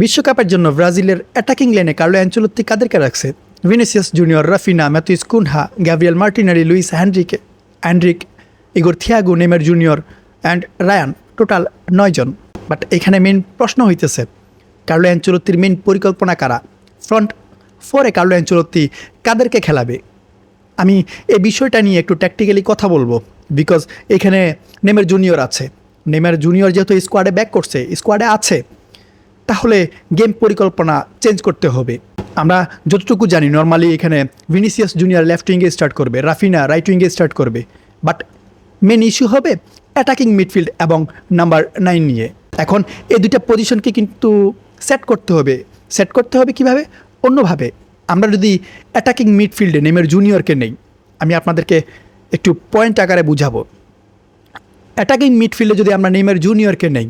বিশ্বকাপের জন্য ব্রাজিলের অ্যাটাকিং লেনে কার্লো অ্যানচেলোত্তি কাদেরকে রাখছে? Vinicius Junior, Raphinha, Matheus Cunha, Gabriel Martinelli, Luis Endrick, Igor Thiago, Neymar Junior and Rayan, total 9 জন। বাট এখানে মেন প্রশ্ন হইতেছে কার্লো অ্যানচেলোত্তির মেন পরিকল্পনা কারা? ফ্রন্ট ফোরে কার্লো অ্যানচেলোত্তি কাদেরকে খেলাবে? আমি এই বিষয়টা নিয়ে একটু ট্যাকটিক্যালি কথা বলবো, বিকজ এখানে নেইমার জুনিয়র আছে। নেইমার জুনিয়র যেহেতু স্কোয়াডে ব্যাক করছে, স্কোয়াডে আছে, তাহলে গেম পরিকল্পনা চেঞ্জ করতে হবে। আমরা যতটুকু জানি নর্মালি এখানে ভিনিসিয়াস জুনিয়র লেফট উইঙ্গে স্টার্ট করবে, রাফিনা রাইট উইঙ্গে স্টার্ট করবে, বাট মেন ইস্যু হবে অ্যাটাকিং মিডফিল্ড এবং নাম্বার 9 নিয়ে। এখন এই দুইটা পজিশনকে কিন্তু সেট করতে হবে কীভাবে? অন্যভাবে। আমরা যদি অ্যাটাকিং মিডফিল্ডে নেইমার জুনিয়রকে নেই, আমি আপনাদেরকে একটু পয়েন্ট আকারে বুঝাবো। অ্যাটাকিং মিডফিল্ডে যদি আমরা নেইমার জুনিয়রকে নেই,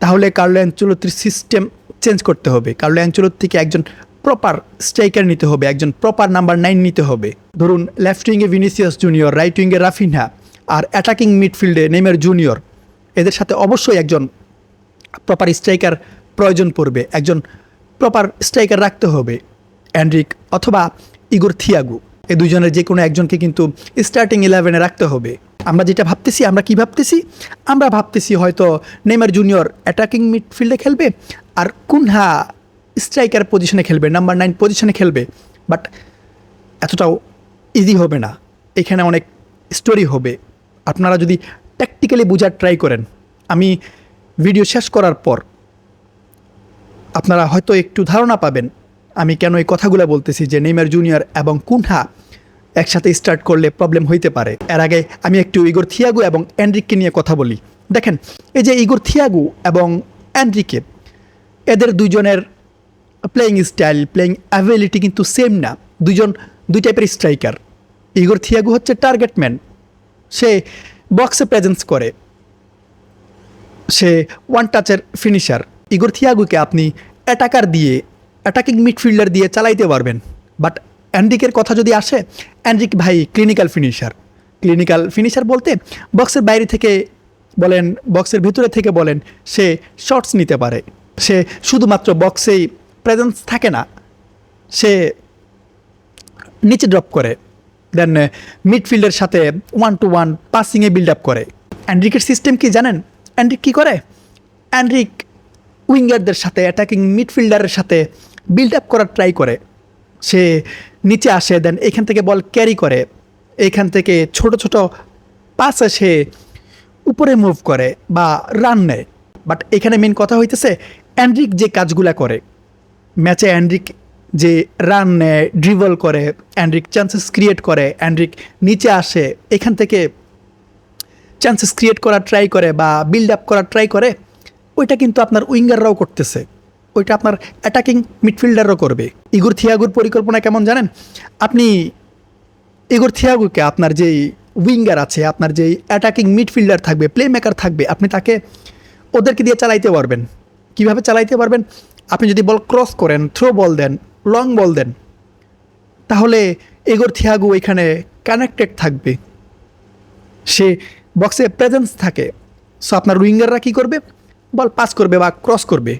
তাহলে কার্লো অ্যানচেলোত্তির সিস্টেম চেঞ্জ করতে হবে। কার্লো অ্যানচেলোত্তিকে একজন প্রপার স্ট্রাইকার নিতে হবে, একজন প্রপার নাম্বার 9 নিতে হবে। ধরুন লেফট উইঙ্গে ভিনিসিয়াস জুনিয়র, রাইট উইঙ্গে রাফিনহা, আর অ্যাটাকিং মিডফিল্ডে নেইমার জুনিয়র। এদের সাথে অবশ্যই একজন প্রপার স্ট্রাইকার প্রয়োজন পড়বে, একজন প্রপার স্ট্রাইকার রাখতে হবে। অ্যান্ড্রিক অথবা ইগোর থিয়াগো, এই দুজনের যে কোনো একজনকে কিন্তু স্টার্টিং 11-এ রাখতে হবে। আমরা যেটা ভাবতেছি, আমরা ভাবতেছি হয়তো নেইমার জুনিয়র অ্যাটাকিং মিডফিল্ডে খেলবে আর কুনহা স্ট্রাইকার পজিশনে খেলবে, নাম্বার 9 পজিশনে খেলবে। বাট এতটাও ইজি হবে না, এখানে অনেক স্টোরি হবে। আপনারা যদি ট্যাকটিক্যালি বোঝার ট্রাই করেন, আমি ভিডিও শেষ করার পর আপনারা হয়তো একটু ধারণা পাবেন আমি কেন এই কথাগুলো বলতেছি যে নেইমার জুনিয়র এবং কুনহা একসাথে স্টার্ট করলে প্রবলেম হইতে পারে। এর আগে আমি একটু ইগোর থিয়াগো এবং অ্যান্ড্রিককে নিয়ে কথা বলি। দেখেন, এই যে ইগোর থিয়াগো এবং অ্যান্ড্রিকে, এদের দুজনের প্লেয়িং স্টাইল, প্লেয়িং অ্যাবিলিটি কিন্তু সেম না। দুই টাইপের স্ট্রাইকার। ইগোর থিয়াগো হচ্ছে টার্গেট ম্যান, সে বক্সে প্রেজেন্স করে, সে ওয়ান টাচের ফিনিশার। ইগোর থিয়াগোকে আপনি অ্যাটাকিং মিডফিল্ডার দিয়ে চালাইতে পারবেন। বাট অ্যান্ড্রিকের কথা যদি আসে, অ্যান্ড্রিক ভাই ক্লিনিক্যাল ফিনিশার বলতে বক্সের বাইরে থেকে বলেন, বক্সের ভিতরে থেকে বলেন, সে শটস নিতে পারে। সে শুধুমাত্র বক্সেই প্রেজেন্স থাকে না, সে নিচে ড্রপ করে, দেন মিডফিল্ডের সাথে 1-to-1 পাসিংয়ে বিল্ড আপ করে। অ্যান্ড্রিকের সিস্টেম কি জানেন? অ্যান্ড্রিক কী করে? অ্যান্ড্রিক উইঙ্গারদের সাথে, অ্যাটাকিং মিডফিল্ডারের সাথে বিল্ড আপ করার ট্রাই করে। সে নিচে আসে, দেন এখান থেকে বল ক্যারি করে, এখান থেকে ছোট ছোট পাসে সে উপরে মুভ করে বা রান নেয়। বাট এখানে মেন কথা হইতেছে অ্যান্ড্রিক যে কাজগুলা করে ম্যাচে, অ্যান্ড্রিক যে রান নেয়, ড্রিবল করে, অ্যান্ড্রিক চান্সেস ক্রিয়েট করে, অ্যান্ড্রিক নিচে আসে, এখান থেকে চান্সেস ক্রিয়েট করার ট্রাই করে বা বিল্ড আপ করার ট্রাই করে, ওইটা কিন্তু আপনার উইঙ্গাররাও করতেছে, ওইটা আপনার অ্যাটাকিং মিডফিল্ডাররাও করবে। ইগোর থিয়াগোর পরিকল্পনা কেমন জানেন? আপনি ইগোর থিয়াগোকে, আপনার যেই উইঙ্গার আছে, আপনার যেই অ্যাটাকিং মিডফিল্ডার থাকবে, প্লে মেকার থাকবে, আপনি তাকে ওদেরকে দিয়ে চালাইতে পারবেন। কীভাবে চালাইতে পারবেন? আপনি যদি বল ক্রস করেন, থ্রো বল দেন, লং বল দেন, তাহলে ইগোর থিয়াগো এখানে কানেক্টেড থাকবে, সে বক্সে প্রেজেন্স থাকে। সো আপনার উইঙ্গাররা কী করবে? বল পাস করবে বা ক্রস করবে,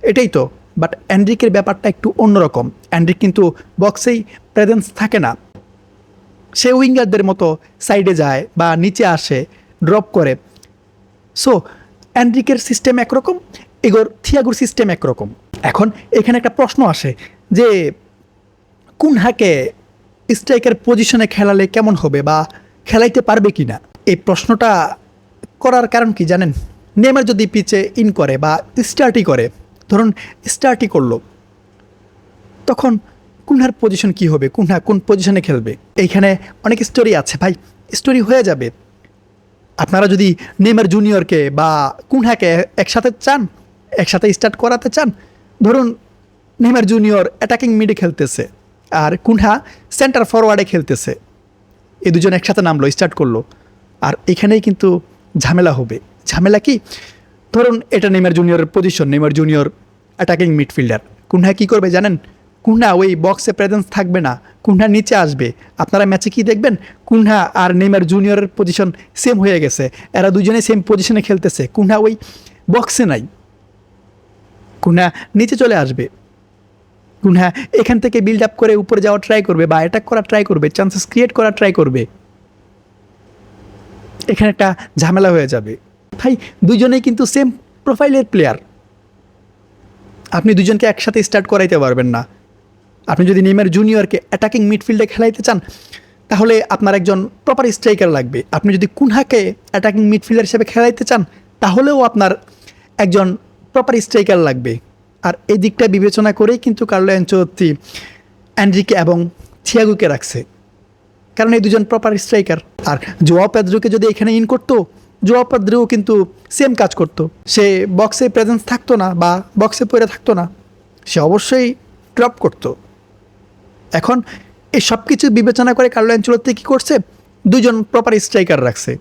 এটাই তো। বাট অ্যান্ড্রিকের ব্যাপারটা একটু অন্যরকম। অ্যান্ড্রিক কিন্তু বক্সেই প্রেজেন্স থাকে না, সে উইঙ্গারদের মতো সাইডে যায় বা নিচে আসে, ড্রপ করে। সো অ্যান্ড্রিকের সিস্টেম একরকম, ইগোর থিয়াগোর সিস্টেম একরকম। এখন এখানে একটা প্রশ্ন আসে যে কুনহাকে স্ট্রাইকার পজিশনে খেলালে কেমন হবে বা খেলাইতে পারবে কি না? এই প্রশ্নটা করার কারণ কি জানেন? নেইমার যদি পিচে ইন করে বা স্টার্টই করে, ধরুন স্টার্টই করলো, তখন কুনহার পজিশন কি হবে? কুনহা কোন পজিশনে খেলবে? এইখানে অনেক স্টোরি আছে ভাই, স্টোরি হয়ে যাবে। আপনারা যদি নেইমার জুনিয়রকে বা কুনহাকে একসাথে স্টার্ট করাতে চান, ধরুন নেইমার জুনিয়র অ্যাটাকিং মিডে খেলতেছে আর কুনহা সেন্টার ফরওয়ার্ডে খেলতেছে, এই দুজন একসাথে নামলো, স্টার্ট করলো, আর এখানেই কিন্তু ঝামেলা হবে। ঝামেলা কি? ধরুন এটা নেইমার জুনিয়রের position, Neymar Junior attacking midfielder. Cunha কী করবে জানেন? কুনহা ওই বক্সে প্রেজেন্স থাকবে না, কুনহা নিচে আসবে। আপনারা ম্যাচে কি দেখবেন? কুনহা আর নেইমার জুনিয়রের পজিশন সেম হয়ে গেছে, এরা দুজনে সেম পজিশনে খেলতেছে, কুনহা ওই বক্সে নাই। কুনহা নিচে চলে আসবে, কুনহা এখান থেকে বিল্ড আপ করে উপরে যাওয়ার ট্রাই করবে বা অ্যাটাক করার ট্রাই করবে, চান্সেস ক্রিয়েট করার ট্রাই করবে। এখানে একটা ঝামেলা হয়ে যাবে। ভাই দুজনেই কিন্তু সেম প্রোফাইলের প্লেয়ার, আপনি দুজনকে একসাথে স্টার্ট করাইতে পারবেন না। আপনি যদি নেইমার জুনিয়রকে অ্যাটাকিং মিডফিল্ডে খেলাইতে চান তাহলে আপনার একজন প্রপার স্ট্রাইকার লাগবে। আপনি যদি কুনহাকে অ্যাটাকিং মিডফিল্ডার হিসেবে খেলাইতে চান তাহলেও আপনার একজন প্রপার স্ট্রাইকার লাগবে। আর এই দিকটা বিবেচনা করেই কিন্তু কার্লো অ্যানচেলত্তি এনরিকে এবং থিয়াগোকে রাখছে, কারণ এই দুজন প্রপার স্ট্রাইকার। আর জোয়াও পেদ্রোকে যদি এখানে ইন করতো, জোয়াও পেদ্রোও কিন্তু সেম কাজ করতো, সে বক্সে প্রেজেন্স থাকতো না বা বক্সে পড়ে থাকতো না, সে অবশ্যই ড্রপ করতো। এখন এই সব কিছু বিবেচনা করে কার্লো অ্যানচেলত্তি কী করছে, দুজন প্রপার স্ট্রাইকার রাখছে।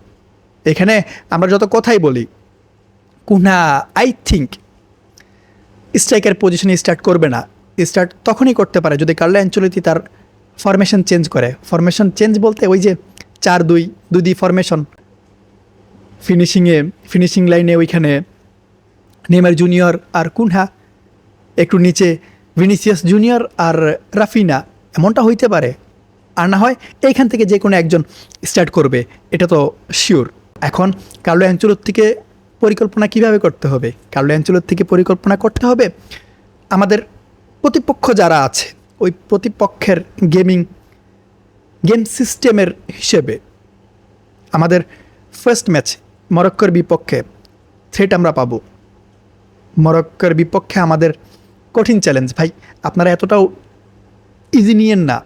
এখানে আমরা যত কথাই বলি, কুনহা আই থিঙ্ক স্ট্রাইকার পজিশনে স্টার্ট করবে না। স্টার্ট তখনই করতে পারে যদি কার্লো অ্যানচেলত্তি তার ফরমেশন চেঞ্জ করে। ফরমেশন চেঞ্জ বলতে ওই যে 4-2-2 ফরমেশন, ফিনিশিং লাইনে ওইখানে নেইমার জুনিয়র আর কুনহা, একটু নিচে ভিনিসিয়াস জুনিয়র আর রাফিনা, এমনটা হইতে পারে। আর না হয় এইখান থেকে যে কোনো একজন স্টার্ট করবে, এটা তো শিওর। এখন কার্লো অ্যানচেলত্তিকে পরিকল্পনা কিভাবে করতে হবে? কার্লো অ্যানচেলত্তিকে পরিকল্পনা করতে হবে আমাদের প্রতিপক্ষ যারা আছে ওই প্রতিপক্ষের গেম সিস্টেমের হিসেবে। আমাদের ফার্স্ট ম্যাচ মরক্কোর বিপক্ষে থ্রেট আমরা পাবো। মরক্কোর বিপক্ষে আমাদের কঠিন চ্যালেঞ্জ ভাই, আপনারা এতটাও ইজি নিয়েন না।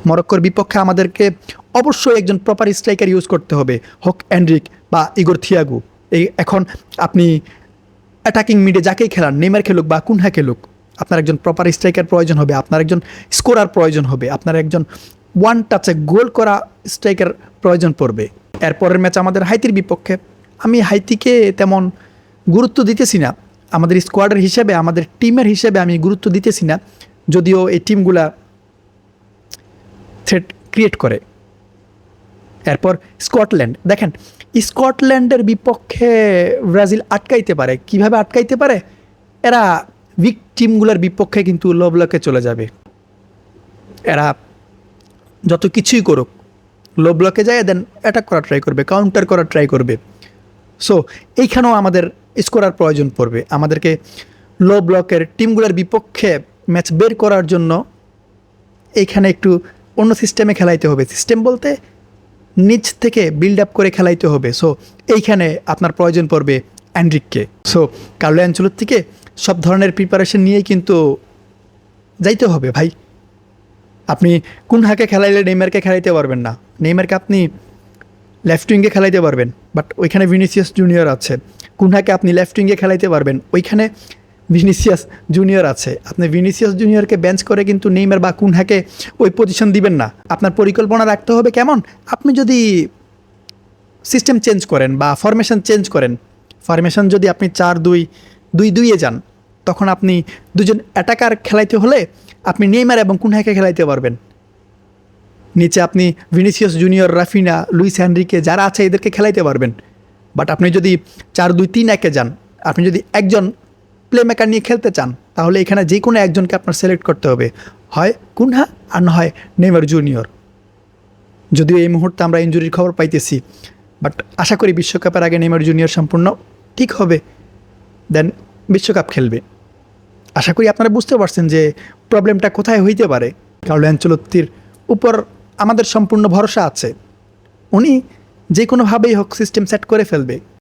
মরক্কোর বিপক্ষে আমাদেরকে অবশ্যই একজন প্রপার স্ট্রাইকার ইউজ করতে হবে, হোক এনরিক বা ইগোর থিয়াগো। এখন আপনি অ্যাটাকিং মিডে যাকেই খেলান, নেইমার খেলুক বা কুনহা খেলুক, আপনার একজন প্রপার স্ট্রাইকার প্রয়োজন হবে, আপনার একজন স্কোরার প্রয়োজন হবে, আপনার একজন ওয়ান টাচে গোল করা স্ট্রাইকার প্রয়োজন পড়বে। এরপরের ম্যাচ আমাদের হাইতির বিপক্ষে। আমি হাইতিকে তেমন গুরুত্ব দিতেছি না, আমাদের স্কোয়াডের হিসেবে, আমাদের টিমের হিসেবে আমি গুরুত্ব দিতেছি না, যদিও এই টিমগুলা থ্রেট ক্রিয়েট করে। এরপর স্কটল্যান্ড, দেখেন স্কটল্যান্ডের বিপক্ষে ব্রাজিল আটকাইতে পারে। কিভাবে আটকাইতে পারে? এরা উইক টিমগুলোর বিপক্ষে কিন্তু লো ব্লকে চলে যাবে। এরা যত কিছুই করুক লো ব্লকে যায়, দেন অ্যাটাক করার ট্রাই করবে, কাউন্টার করার ট্রাই করবে। সো এইখানেও আমাদের স্কোরার প্রয়োজন পড়বে। আমাদেরকে লো ব্লকের টিমগুলোর বিপক্ষে ম্যাচ বের করার জন্য এইখানে একটু অন্য সিস্টেমে খেলাইতে হবে। সিস্টেম বলতে নিচ থেকে বিল্ড আপ করে খেলাইতে হবে। সো এইখানে আপনার প্রয়োজন পড়বে এনরিককে। সো কার্লো অ্যানচেলত্তিকে সব ধরনের প্রিপারেশন নিয়েই কিন্তু যাইতে হবে ভাই। আপনি কুনহাকে খেলাইলে নেইমারকে খেলাইতে পারবেন না, নেইমারকে আপনি লেফট উইঙ্গে খেলাইতে পারবেন, বাট ওইখানে ভিনিসিয়াস জুনিয়র আছে। কুনহাকে আপনি লেফট উইঙ্গে খেলাইতে পারবেন, ওইখানে ভিনিসিয়াস জুনিয়র আছে। আপনি ভিনিসিয়াস জুনিয়রকে বেঞ্চ করে কিন্তু নেইমার বা কুনহাকে ওই পজিশন দিবেন না। আপনার পরিকল্পনা রাখতে হবে কেমন, আপনি যদি সিস্টেম চেঞ্জ করেন বা ফরমেশন চেঞ্জ করেন, ফরমেশন যদি আপনি 4-2-2-2-এ যান, তখন আপনি দুজন অ্যাটাকার খেলাইতে হলে আপনি নেইমার এবং কুনহাকে খেলাইতে পারবেন। নিচে আপনি Vinicius Junior, Raphinha, Luis Enrique যারা আছে এদেরকে খেলাইতে পারবেন। বাট আপনি যদি 4-2-3-1-এ যান, আপনি যদি একজন প্লে মেকার নিয়ে খেলতে চান, তাহলে এখানে যে কোনো একজনকে আপনার সিলেক্ট করতে হবে, হয় কুনহা আর না হয় নেইমার জুনিয়র। যদিও এই মুহূর্তে আমরা ইনজুরির খবর পাইতেছি, বাট আশা করি বিশ্বকাপের আগে নেইমার জুনিয়র সম্পূর্ণ ঠিক হবে, দেন বিশ্বকাপ খেলবে। আশা করি আপনারা বুঝতে পারছেন যে প্রবলেমটা কোথায় হইতে পারে। কার্লো অ্যানচেলত্তির উপর আমাদের সম্পূর্ণ ভরসা আছে, উনি যে কোনোভাবেই হোক সিস্টেম সেট করে ফেলবে।